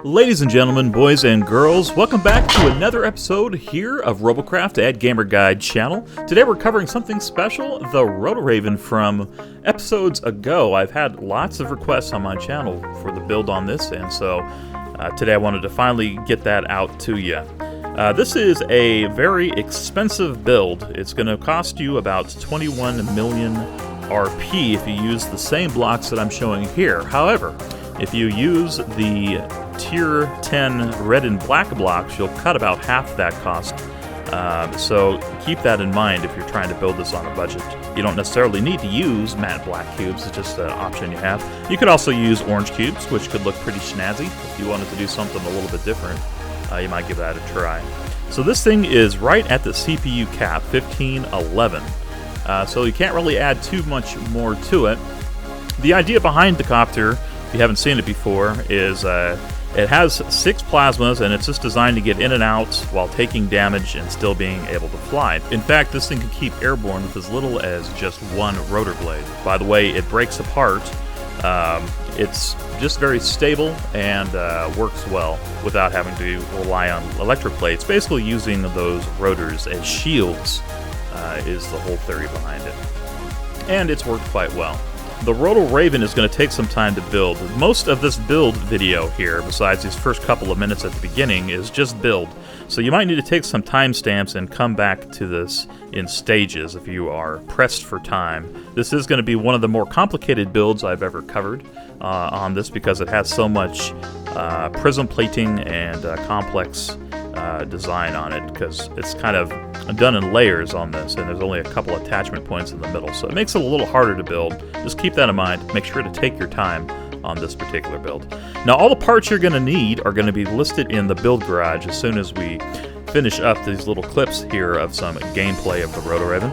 Ladies and gentlemen, boys and girls, welcome back to another episode here of Robocraft at Gamer Guide channel. Today we're covering something special, the Rotor Raven from episodes ago. I've had lots of requests on my channel for the build on this, and so today I wanted to finally get that out to you. This is a very expensive build. It's going to cost you about 21 million RP if you use the same blocks that I'm showing here. However, if you use the Tier 10 red and black blocks, you'll cut about half that cost. So keep that in mind if you're trying to build this on a budget. You don't necessarily need to use matte black cubes, it's just an option you have. You could also use orange cubes, which could look pretty snazzy. If you wanted to do something a little bit different, you might give that a try. So this thing is right at the CPU cap, 1511. So you can't really add too much more to it. The idea behind the copter, if you haven't seen it before, is it has 6 plasmas, and it's just designed to get in and out while taking damage and still being able to fly. In fact, this thing can keep airborne with as little as just 1 rotor blade. By the way, it breaks apart. It's just very stable and works well without having to rely on electric plates. Basically using those rotors as shields is the whole theory behind it. And it's worked quite well. The Rotor Raven is going to take some time to build. Most of this build video here, besides these first couple of minutes at the beginning, is just build. So you might need to take some timestamps and come back to this in stages if you are pressed for time. This is going to be one of the more complicated builds I've ever covered on this because it has so much prism plating and complex design on it, because it's kind of done in layers on this, and there's only a couple attachment points in the middle, so it makes it a little harder to build. Just keep that in mind. Make sure to take your time on this particular build. Now, all the parts you're going to need are going to be listed in the build garage as soon as we finish up these little clips here of some gameplay of the Rotor Raven.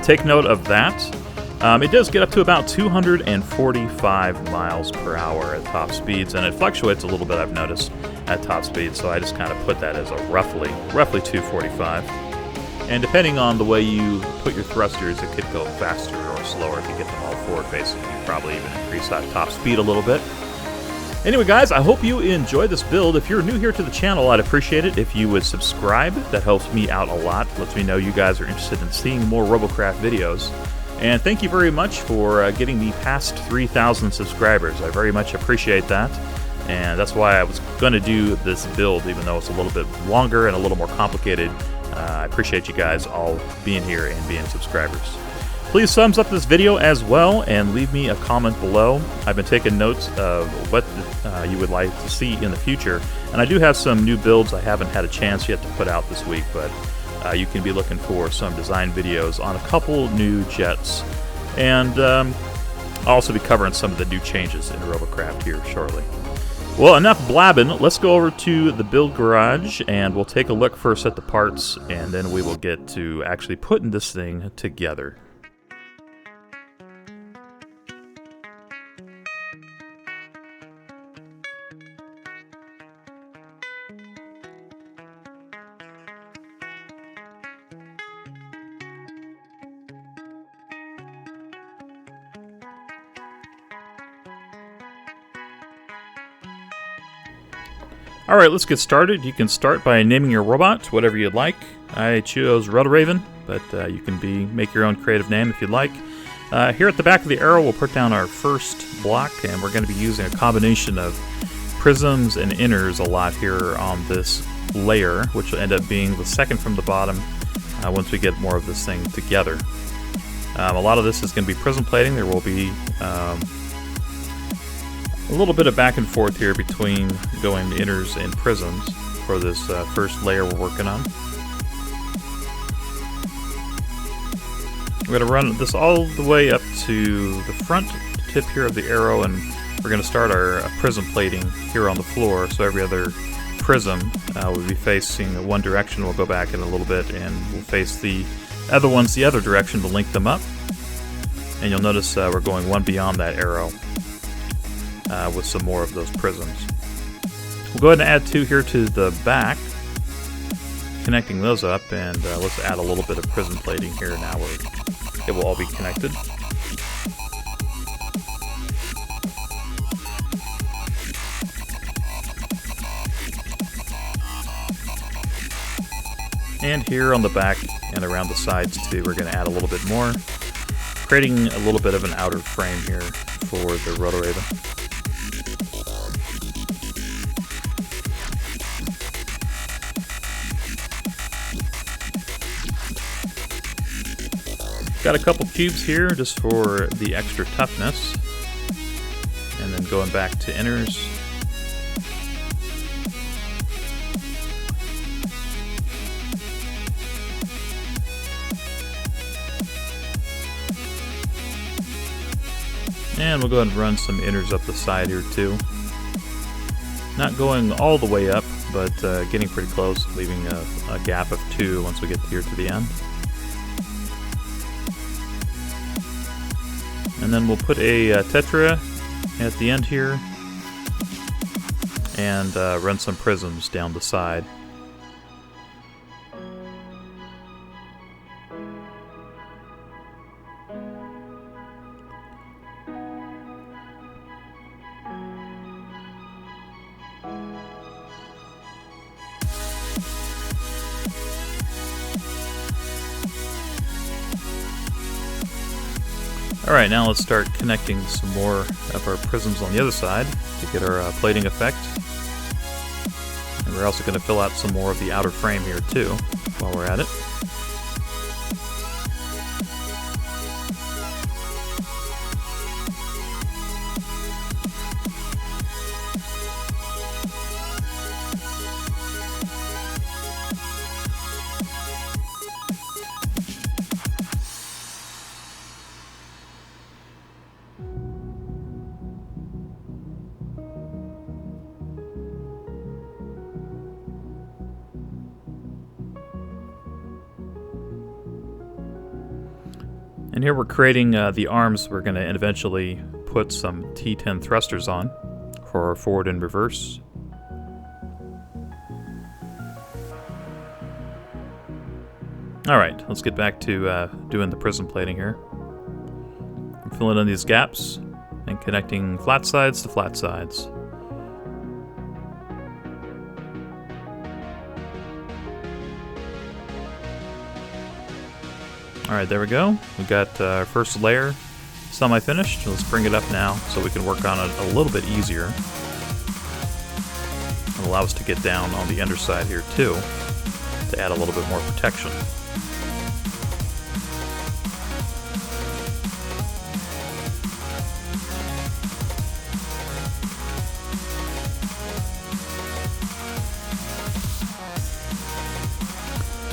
Take note of that. It does get up to about 245 miles per hour at top speeds, and it fluctuates a little bit, I've noticed, at top speed, so I just kind of put that as a roughly 245. And depending on the way you put your thrusters, it could go faster or slower. If you get them all forward facing, you can probably even increase that top speed a little bit. Anyway, guys, I hope you enjoyed this build. If you're new here to the channel, I'd appreciate it if you would subscribe. That helps me out a lot. Lets me know you guys are interested in seeing more Robocraft videos. And thank you very much for getting me past 3,000 subscribers. I very much appreciate that. And that's why I was going to do this build, even though it's a little bit longer and a little more complicated. I appreciate you guys all being here and being subscribers. Please thumbs up this video as well and leave me a comment below. I've been taking notes of what you would like to see in the future. And I do have some new builds I haven't had a chance yet to put out this week, but you can be looking for some design videos on a couple new jets. And I'll also be covering some of the new changes in Robocraft here shortly. Well, enough blabbing. Let's go over to the build garage, and we'll take a look first at the parts, and then we will get to actually putting this thing together. Alright, let's get started. You can start by naming your robot whatever you'd like. I chose Rotor Raven, but you can make your own creative name if you'd like. Here at the back of the arrow, we'll put down our first block, and we're going to be using a combination of prisms and inners a lot here on this layer, which will end up being the second from the bottom once we get more of this thing together. A lot of this is going to be prism plating. There will be a little bit of back and forth here between going to inners and prisms for this first layer we're working on. We're going to run this all the way up to the front tip here of the arrow, and we're going to start our prism plating here on the floor. So every other prism will be facing one direction. We'll go back in a little bit and we'll face the other ones the other direction to link them up. And you'll notice we're going one beyond that arrow with some more of those prisms. We'll go ahead and add 2 here to the back, connecting those up, and let's add a little bit of prism plating here now where it will all be connected. And here on the back and around the sides too, we're going to add a little bit more, creating a little bit of an outer frame here for the Rotor Raven. Got a couple cubes here just for the extra toughness. And then going back to inners. And we'll go ahead and run some inners up the side here too. Not going all the way up, but getting pretty close, leaving a gap of 2 once we get here to the end. And then we'll put a tetra at the end here and run some prisms down the side. Alright, now let's start connecting some more of our prisms on the other side to get our plating effect. And we're also going to fill out some more of the outer frame here too, while we're at it. And here we're creating the arms we're going to eventually put some T10 thrusters on for our forward and reverse. Alright, let's get back to doing the prism plating here. I'm filling in these gaps and connecting flat sides to flat sides. Alright, there we go. We got our first layer semi-finished. Let's bring it up now so we can work on it a little bit easier. It'll allow us to get down on the underside here too, to add a little bit more protection.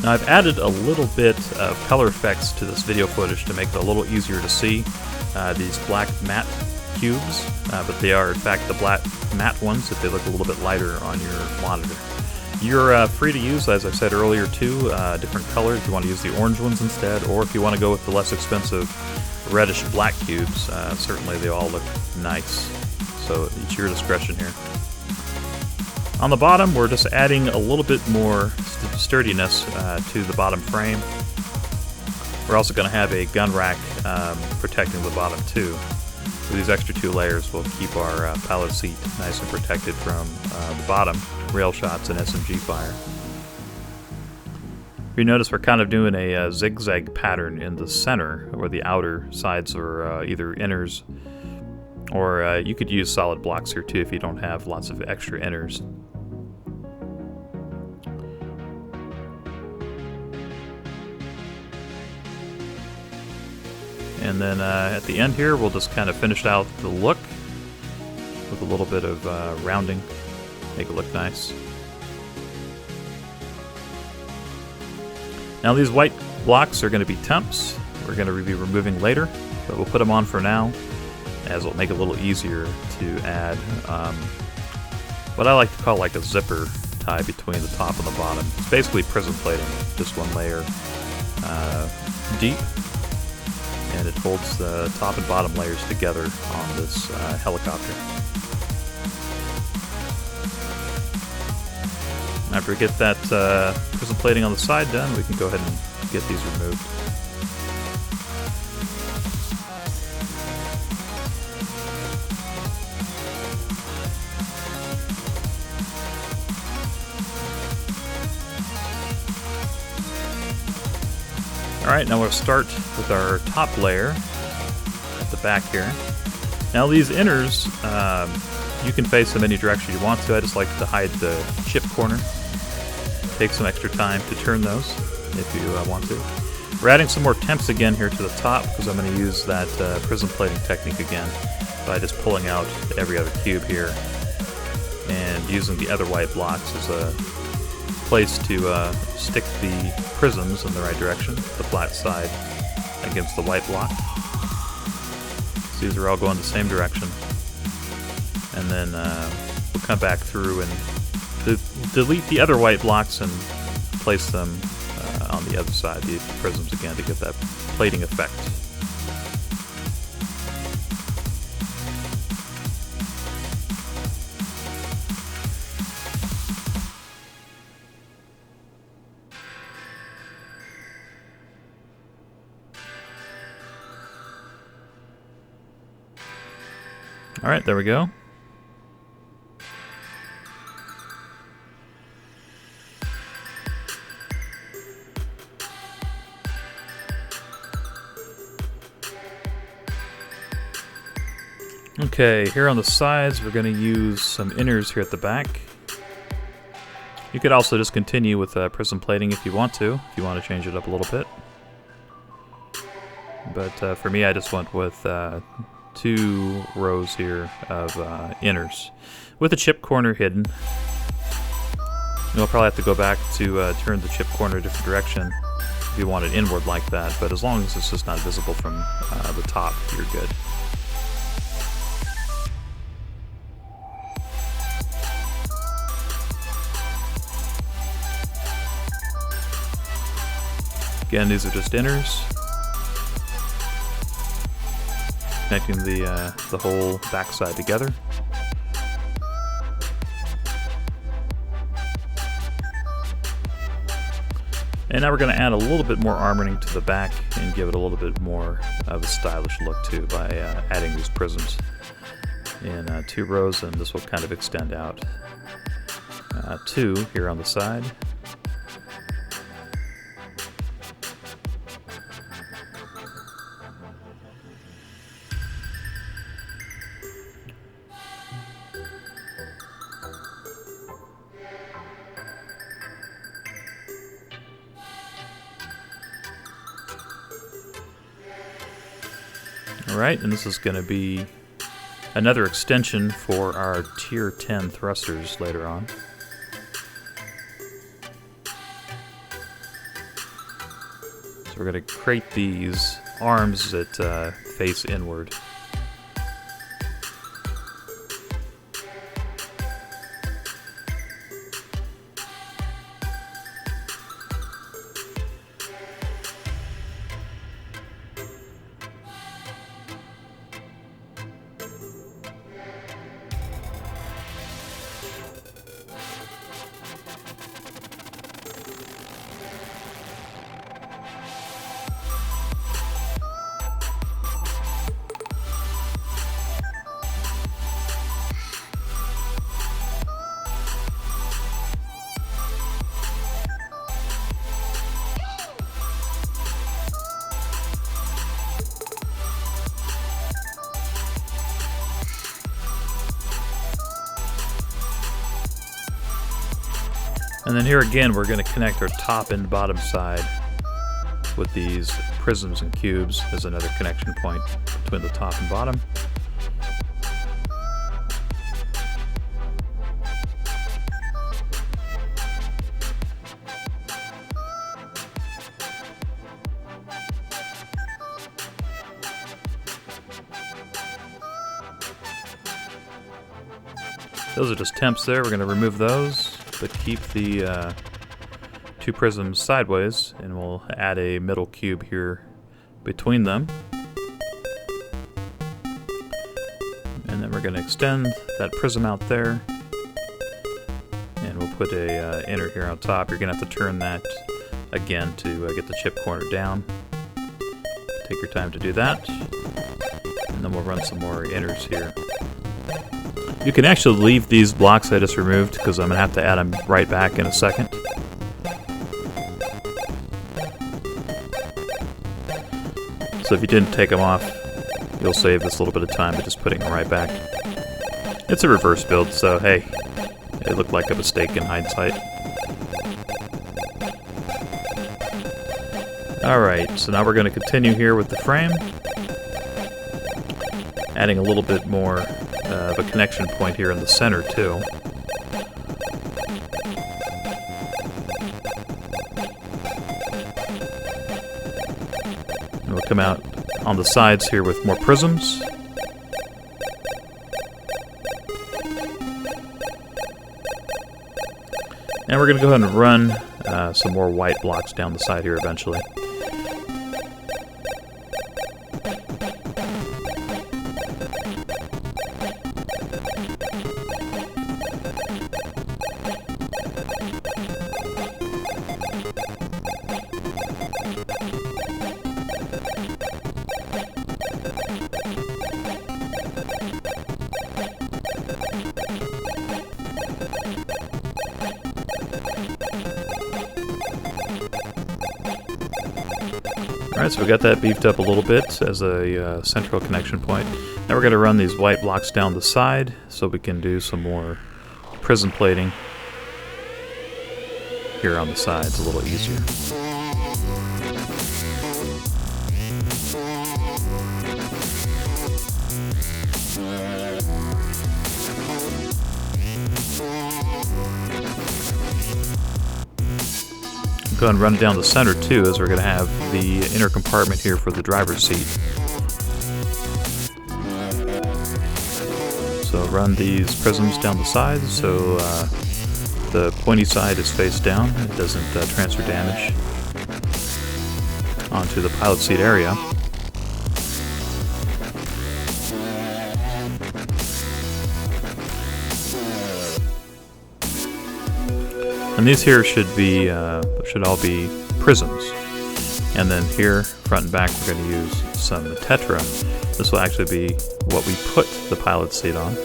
Now I've added a little bit of color effects to this video footage to make it a little easier to see these black matte cubes, but they are in fact the black matte ones if they look a little bit lighter on your monitor. You're free to use, as I said earlier too, different colors if you want to use the orange ones instead, or if you want to go with the less expensive reddish black cubes, certainly they all look nice, so it's your discretion here. On the bottom, we're just adding a little bit more sturdiness to the bottom frame. We're also going to have a gun rack protecting the bottom too. So these extra 2 layers will keep our pilot seat nice and protected from the bottom rail shots and SMG fire. You notice we're kind of doing a zigzag pattern in the center, where the outer sides are either inners, or you could use solid blocks here too if you don't have lots of extra inners. And then at the end here, we'll just kind of finish out the look with a little bit of rounding, make it look nice. Now these white blocks are going to be temps. We're going to be removing later, but we'll put them on for now, as it'll make it a little easier to add what I like to call like a zipper tie between the top and the bottom. It's basically prism plating, just one layer deep. And it holds the top and bottom layers together on this helicopter. After we get that prism plating on the side done, we can go ahead and get these removed. Alright, now we'll start with our top layer at the back here. Now these inners, you can face them any direction you want to. I just like to hide the chip corner. Take some extra time to turn those if you want to. We're adding some more temps again here to the top because I'm going to use that prism plating technique again by just pulling out every other cube here and using the other white blocks as a place to stick the prisms in the right direction, the flat side against the white block. So these are all going the same direction. And then we'll come back through and delete the other white blocks and place them on the other side, the prisms again, to get that plating effect. Alright, there we go. Okay, here on the sides we're going to use some inners here at the back. You could also just continue with prism plating if you want to change it up a little bit. But for me, I just went with 2 rows here of inners with the chip corner hidden. You'll probably have to go back to turn the chip corner a different direction if you want it inward like that, but as long as it's just not visible from the top, you're good. Again, these are just inners, connecting the whole backside together. And now we're going to add a little bit more armoring to the back and give it a little bit more of a stylish look too by adding these prisms in 2 rows, and this will kind of extend out 2 here on the side. Alright, and this is going to be another extension for our Tier 10 thrusters later on. So we're going to create these arms that face inward. And then here again, we're going to connect our top and bottom side with these prisms and cubes as another connection point between the top and bottom. Those are just temps there. We're going to remove those, but keep the 2 prisms sideways, and we'll add a middle cube here between them. And then we're going to extend that prism out there, and we'll put a inner here on top. You're going to have to turn that again to get the chip corner down. Take your time to do that, and then we'll run some more inners here. You can actually leave these blocks I just removed because I'm going to have to add them right back in a second. So if you didn't take them off, you'll save this little bit of time by just putting them right back. It's a reverse build, so hey, it looked like a mistake in hindsight. Alright, so now we're going to continue here with the frame, adding a little bit more of a connection point here in the center too. And we'll come out on the sides here with more prisms. And we're going to go ahead and run some more white blocks down the side here eventually. Alright, so we got that beefed up a little bit as a central connection point. Now we're going to run these white blocks down the side so we can do some more prism plating here on the sides a little easier. Go ahead and run it down the center too, as we're going to have the inner compartment here for the driver's seat. So run these prisms down the sides so the pointy side is face down. It doesn't transfer damage onto the pilot seat area. And these here should all be prisms. And then here, front and back, we're going to use some tetra. This will actually be what we put the pilot seat on.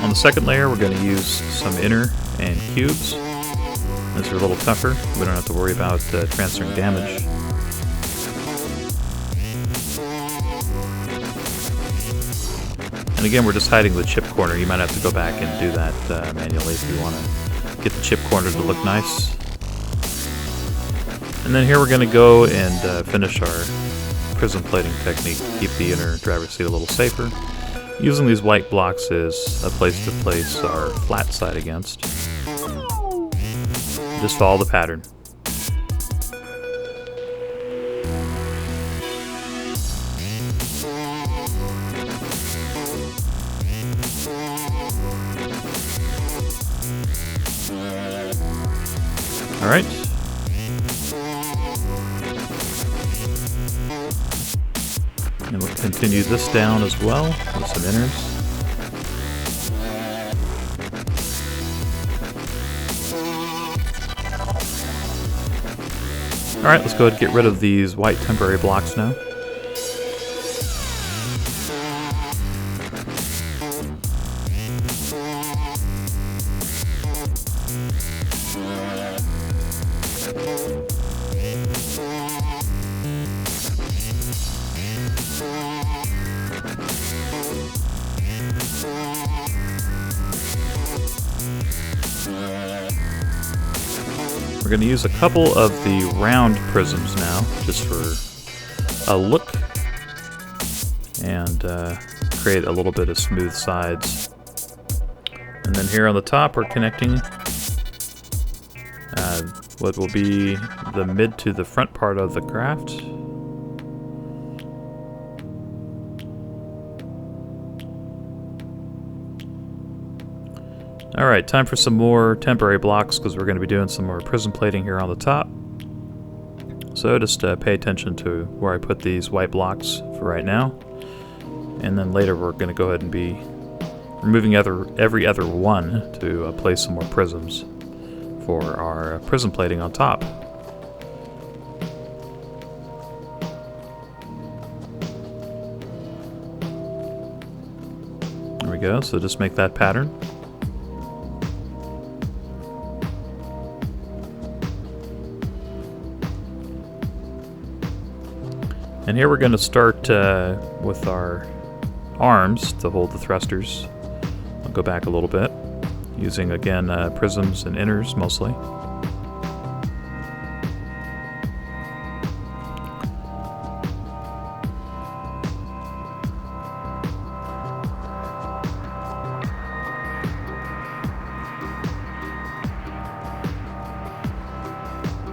On the second layer, we're going to use some inner and cubes. These are a little tougher. We don't have to worry about transferring damage. And again, we're just hiding the chip corner. You might have to go back and do that manually if you want to get the chip corner to look nice. And then here we're going to go and finish our prism plating technique to keep the inner driver's seat a little safer. Using these white blocks as a place to place our flat side against. Just follow the pattern. All right. And we'll continue this down as well with some inners. Alright, let's go ahead and get rid of these white temporary blocks now. We're going to use a couple of the round prisms now, just for a look, and create a little bit of smooth sides. And then here on the top, we're connecting what will be the mid to the front part of the craft. Alright, time for some more temporary blocks because we're going to be doing some more prism plating here on the top. So just pay attention to where I put these white blocks for right now. And then later we're going to go ahead and be removing every other one to place some more prisms for our prism plating on top. go, so just make that pattern. And here we're going to start with our arms to hold the thrusters. I'll go back a little bit, using again prisms and inners mostly.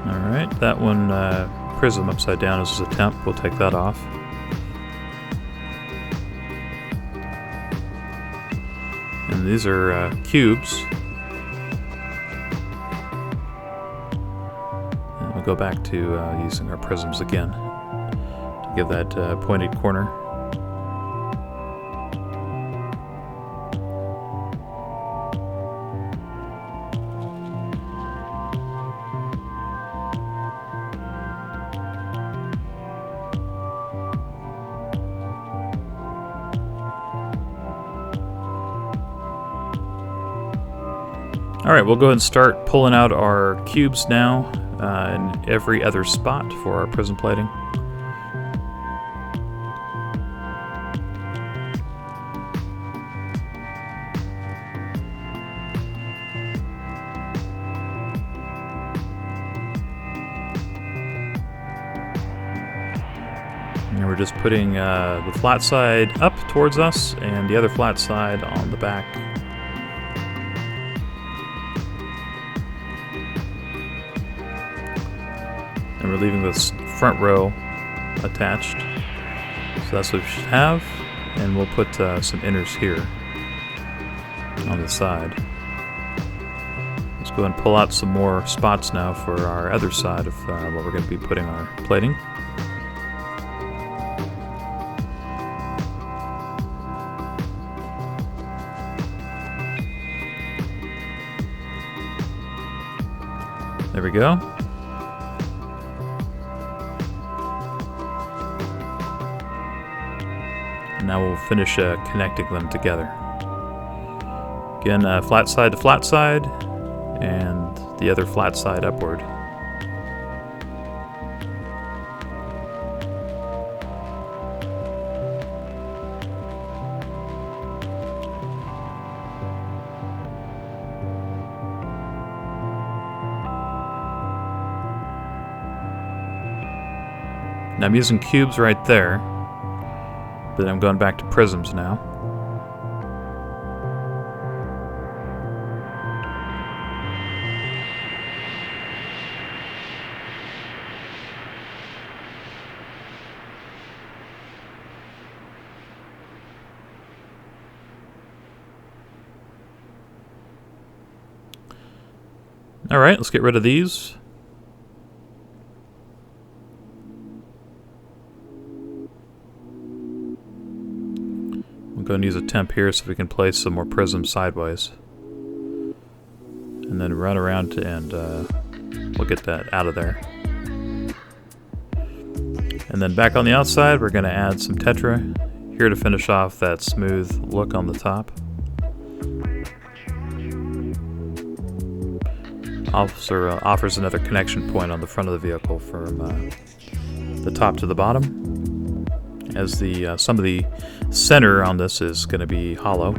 Alright, that one prism upside down is a temp. We'll take that off. And these are cubes. And we'll go back to using our prisms again to give that pointed corner. Alright, we'll go ahead and start pulling out our cubes now in every other spot for our prism plating. And we're just putting the flat side up towards us and the other flat side on the back. And we're leaving this front row attached. So that's what we should have. And we'll put some inners here on the side. Let's go ahead and pull out some more spots now for our other side of what we're going to be putting our plating. There we go. Now we'll finish connecting them together. Again, flat side to flat side, and the other flat side upward. Now I'm using cubes right there. But I'm going back to prisms now. Alright, let's get rid of these. Go and use a temp here so we can place some more prisms sideways. And then run around and we'll get that out of there. And then back on the outside, we're going to add some tetra here to finish off that smooth look on the top. Also offers another connection point on the front of the vehicle from the top to the bottom, as the some of the center on this is going to be hollow.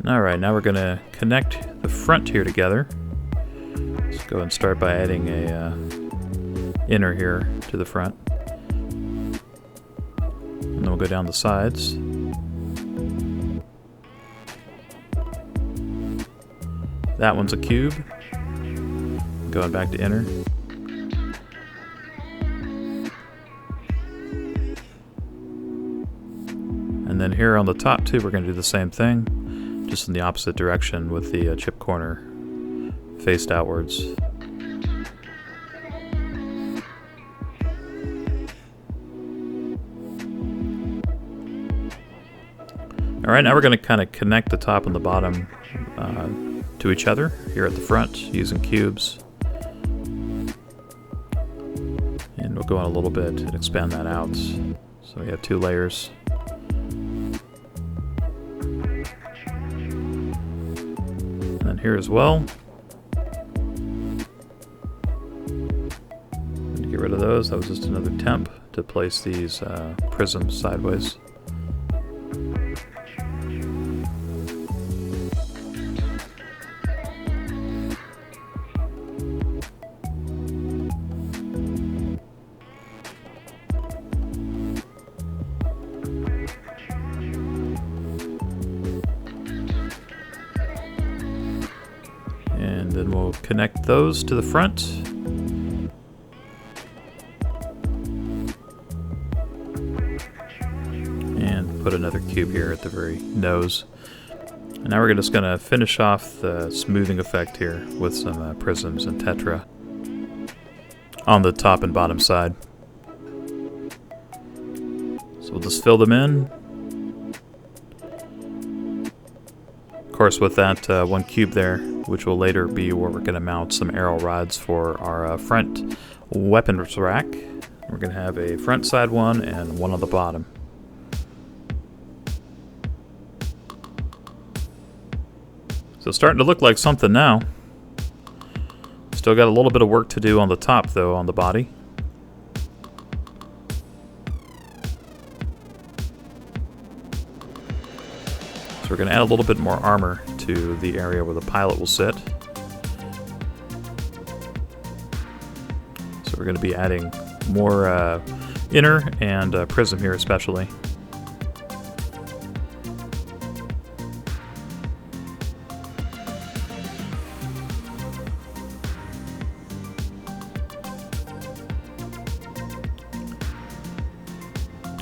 Alright, now we're going to connect the front here together. Let's go and start by adding a inner here to the front. And then we'll go down the sides. That one's a cube. Going back to inner. And then here on the top too, we're going to do the same thing, just in the opposite direction with the chip corner faced outwards. Alright, now we're going to kind of connect the top and the bottom to each other here at the front using cubes. go in a little bit and expand that out. So we have 2 layers. And then here as well. And get rid of those. That was just another temp to place these prisms sideways. And then we'll connect those to the front. And put another cube here at the very nose. And now we're just going to finish off the smoothing effect here with some prisms and tetra on the top and bottom side. So we'll just fill them in. Of course, with that 1 cube there, which will later be where we're going to mount some arrow rods for our front weapons rack. We're going to have a front side one and one on the bottom. So it's starting to look like something now. Still got a little bit of work to do on the top though, on the body. So we're going to add a little bit more armor to the area where the pilot will sit. So we're going to be adding more inner and prism here especially.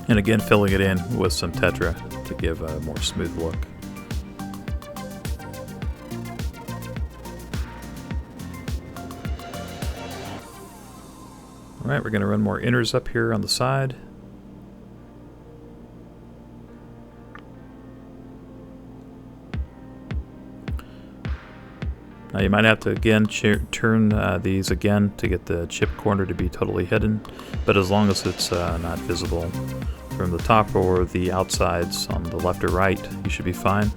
And again, filling it in with some tetra to give a more smooth look. Alright, we're going to run more inners up here on the side. Now you might have to again turn these again to get the chip corner to be totally hidden, but as long as it's not visible from the top or the outsides on the left or right, you should be fine.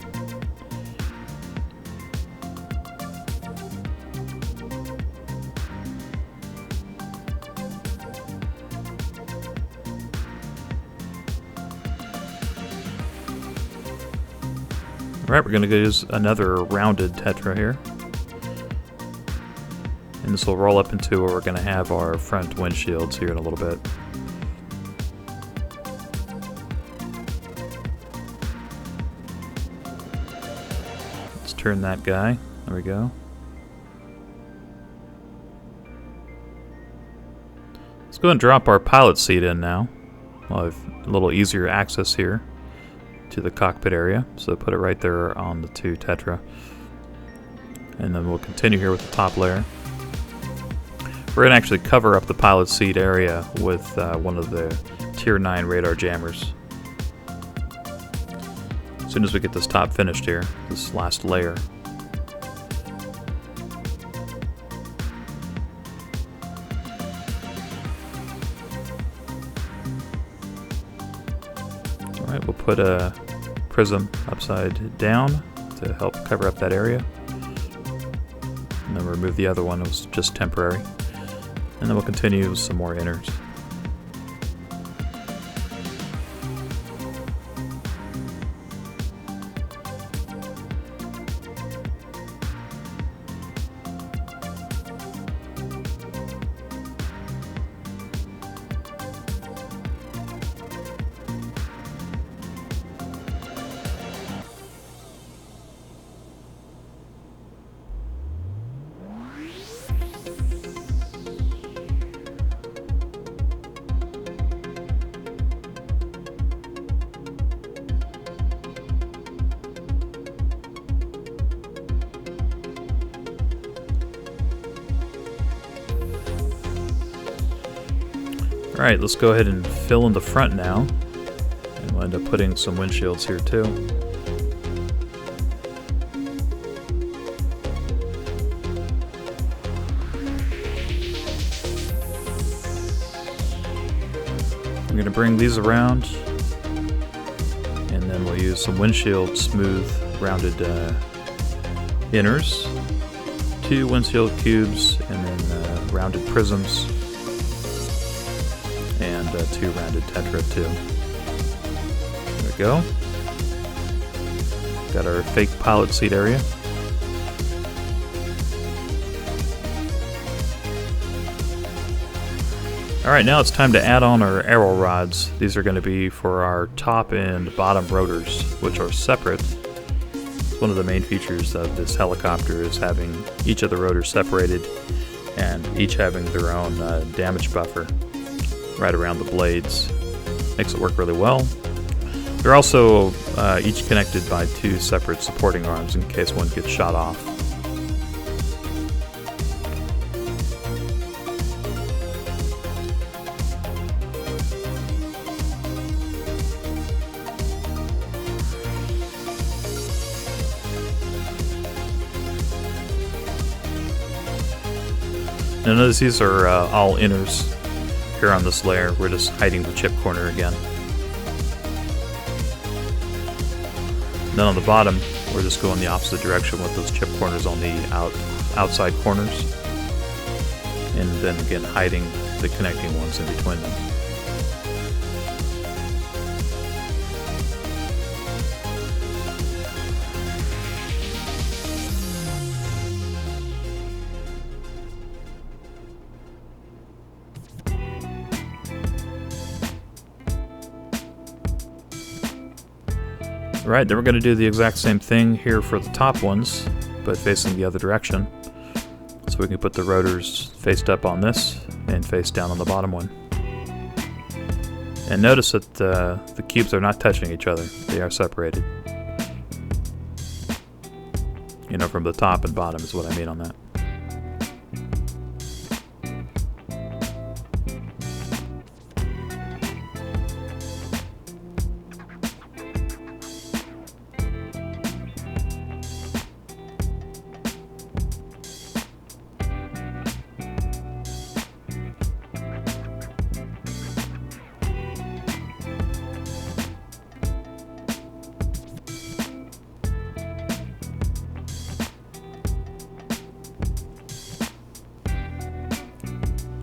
Alright, we're going to use another rounded tetra here. And this will roll up into where we're going to have our front windshields here in a little bit. Let's turn that guy. There we go. Let's go and drop our pilot seat in now. We'll have a little easier access here to the cockpit area, so put it right there on the 2 tetra. And then we'll continue here with the top layer. We're going to actually cover up the pilot seat area with one of the Tier 9 radar jammers. As soon as we get this top finished here, this last layer. Alright, we'll put a prism upside down to help cover up that area. And then remove the other one, it was just temporary. And then we'll continue with some more inners. Alright, let's go ahead and fill in the front now. And we'll end up putting some windshields here too. going to bring these around, and then we'll use some windshield smooth rounded inners, 2 windshield cubes, and then rounded prisms, and 2 rounded tetra too. There we go. Got our fake pilot seat area. Alright, now it's time to add on our arrow rods. These are going to be for our top and bottom rotors, which are separate. One of the main features of this helicopter is having each of the rotors separated and each having their own damage buffer right around the blades. Makes it work really well. They're also each connected by 2 separate supporting arms in case one gets shot off. Now notice these are all inners here on this layer. We're just hiding the chip corner again. Then on the bottom, we're just going the opposite direction with those chip corners on the outside corners. And then again hiding the connecting ones in between them. Right, then we're going to do the exact same thing here for the top ones, but facing the other direction. So we can put the rotors faced up on this and face down on the bottom one. And notice that the cubes are not touching each other. They are separated. You know, from the top and bottom is what I mean on that.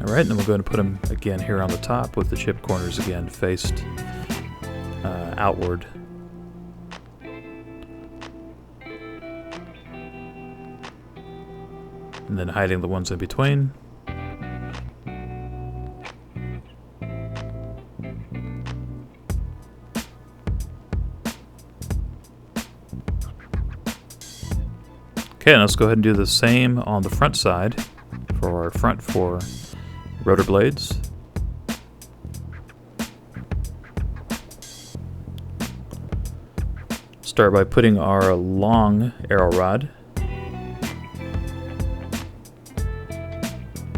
Alright, and then we're going to put them again here on the top with the chip corners again faced outward. And then hiding the ones in between. Okay, now let's go ahead and do the same on the front side for our front 4 rotor blades. Start by putting our long arrow rod.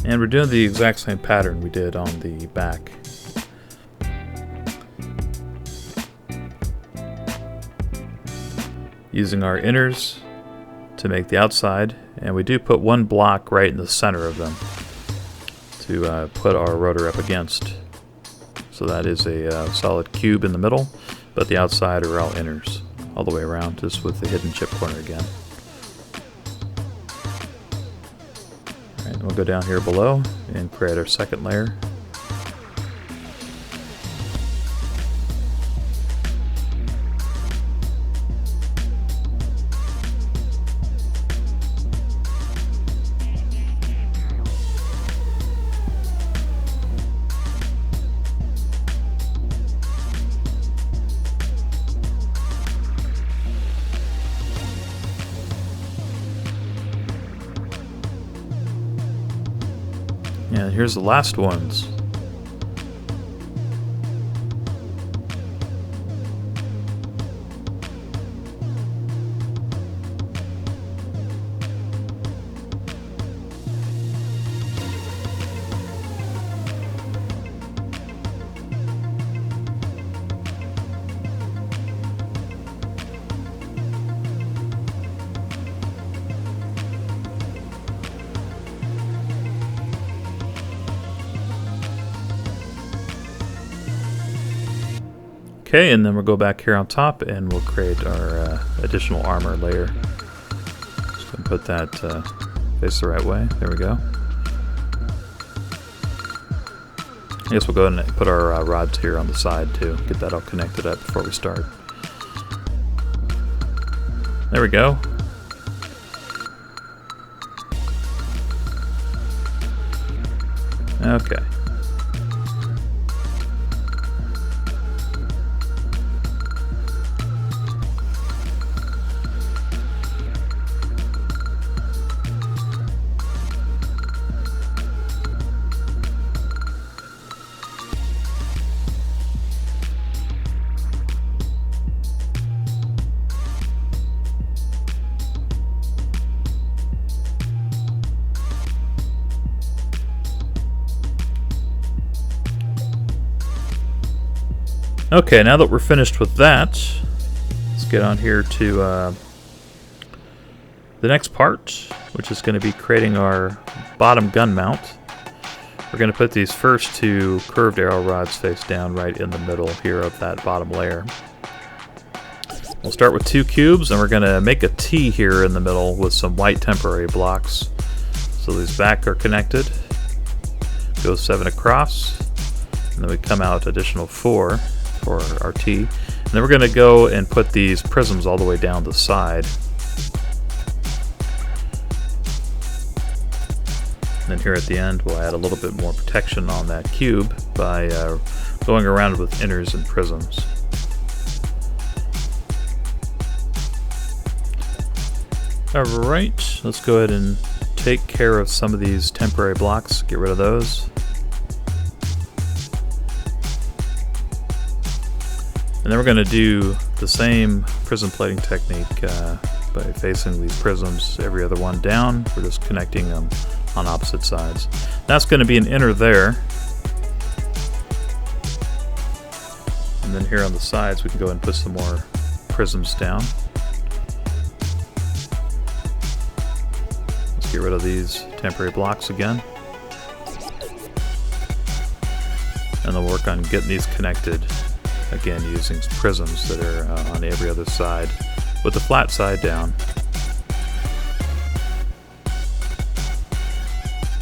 And we're doing the exact same pattern we did on the back. Using our inners to make the outside, and we do put 1 block right in the center of them to put our rotor up against. So that is a solid cube in the middle, but the outside are all inners all the way around, just with the hidden chip corner again. Alright, we'll go down here below and create our second layer. And here's the last ones. Okay, and then we'll go back here on top and we'll create our additional armor layer. Just gonna put that face the right way. There we go. I guess we'll go ahead and put our rods here on the side too. Get that all connected up before we start. There we go. Okay. Okay, now that we're finished with that, let's get on here to the next part, which is going to be creating our bottom gun mount. We're going to put these first two curved arrow rods face down right in the middle here of that bottom layer. We'll start with 2 cubes, and we're going to make a T here in the middle with some white temporary blocks. So these back are connected. Go 7 across, and then we come out additional 4 for our T. And then we're going to go and put these prisms all the way down the side. And then here at the end we'll add a little bit more protection on that cube by going around with inners and prisms. Alright, let's go ahead and take care of some of these temporary blocks, get rid of those. And then we're going to do the same prism plating technique by facing these prisms every other one down. We're just connecting them on opposite sides. That's going to be an inner there. And then here on the sides we can go ahead and put some more prisms down. Let's get rid of these temporary blocks again. And then work on getting these connected. Again, using prisms that are on every other side with the flat side down.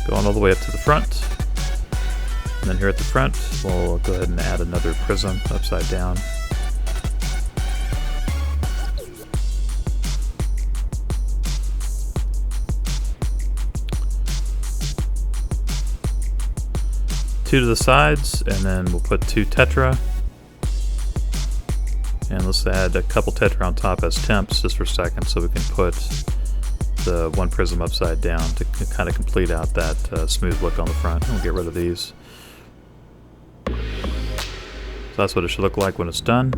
Going all the way up to the front. And then here at the front, we'll go ahead and add another prism upside down. Two to the sides, and then we'll put 2 tetra. And let's add a couple tetra on top as temps just for a second so we can put the one prism upside down to kind of complete out that smooth look on the front. We'll get rid of these. So that's what it should look like when it's done.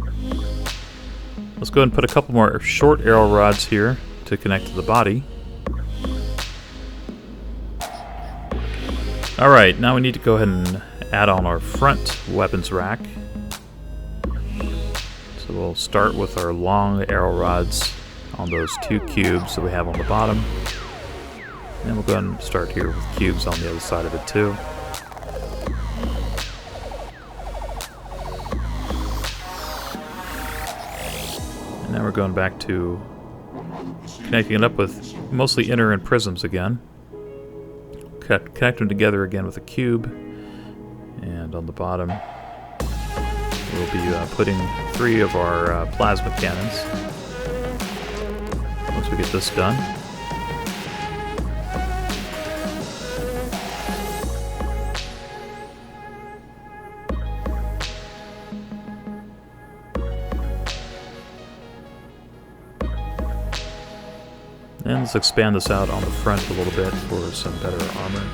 Let's go ahead and put a couple more short arrow rods here to connect to the body. Alright, now we need to go ahead and add on our front weapons rack. So we'll start with our long arrow rods on those 2 cubes that we have on the bottom. And we'll go ahead and start here with cubes on the other side of it too. And now we're going back to connecting it up with mostly inner and prisms again. Connect them together again with a cube. And on the bottom we'll be putting 3 of our plasma cannons. Once we get this done. And let's expand this out on the front a little bit for some better armor.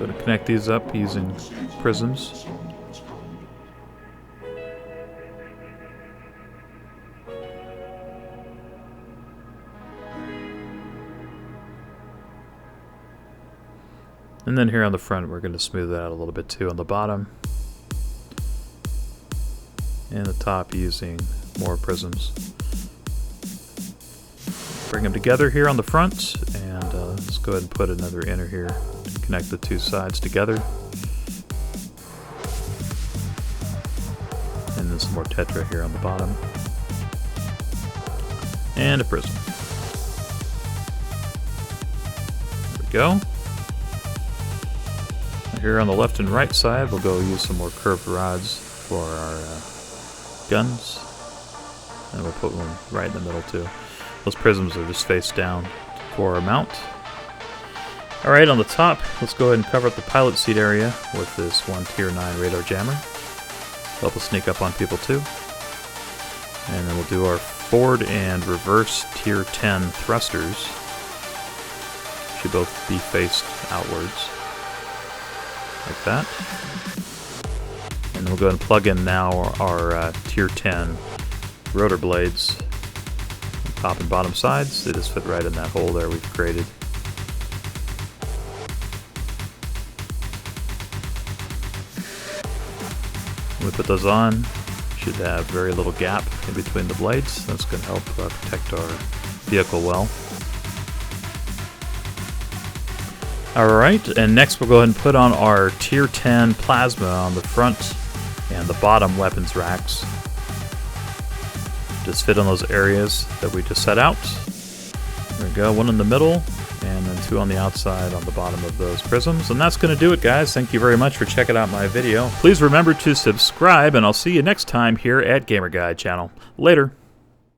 Go to connect these up using prisms. And then here on the front, we're going to smooth that out a little bit too on the bottom. And the top using more prisms. Bring them together here on the front, and let's go ahead and put another inner here to connect the two sides together. And then some more tetra here on the bottom. And a prism. There we go. Here on the left and right side, we'll go use some more curved rods for our guns. And we'll put one right in the middle too. Those prisms are just face down for our mount. Alright, on the top, let's go ahead and cover up the pilot seat area with this one Tier 9 radar jammer. Help us sneak up on people too. And then we'll do our forward and reverse Tier 10 thrusters. Should both be faced outwards. Like that. And we'll go ahead and plug in now our Tier 10 rotor blades. Top and bottom sides, they just fit right in that hole there we've created. When we put those on, should have very little gap in between the blades. That's going to help protect our vehicle well. Alright, and next we'll go ahead and put on our Tier 10 plasma on the front and the bottom weapons racks. Just fit on those areas that we just set out. There we go, one in the middle, and then two on the outside on the bottom of those prisms. And that's going to do it, guys. Thank you very much for checking out my video. Please remember to subscribe, and I'll see you next time here at Gamer Guide Channel. Later.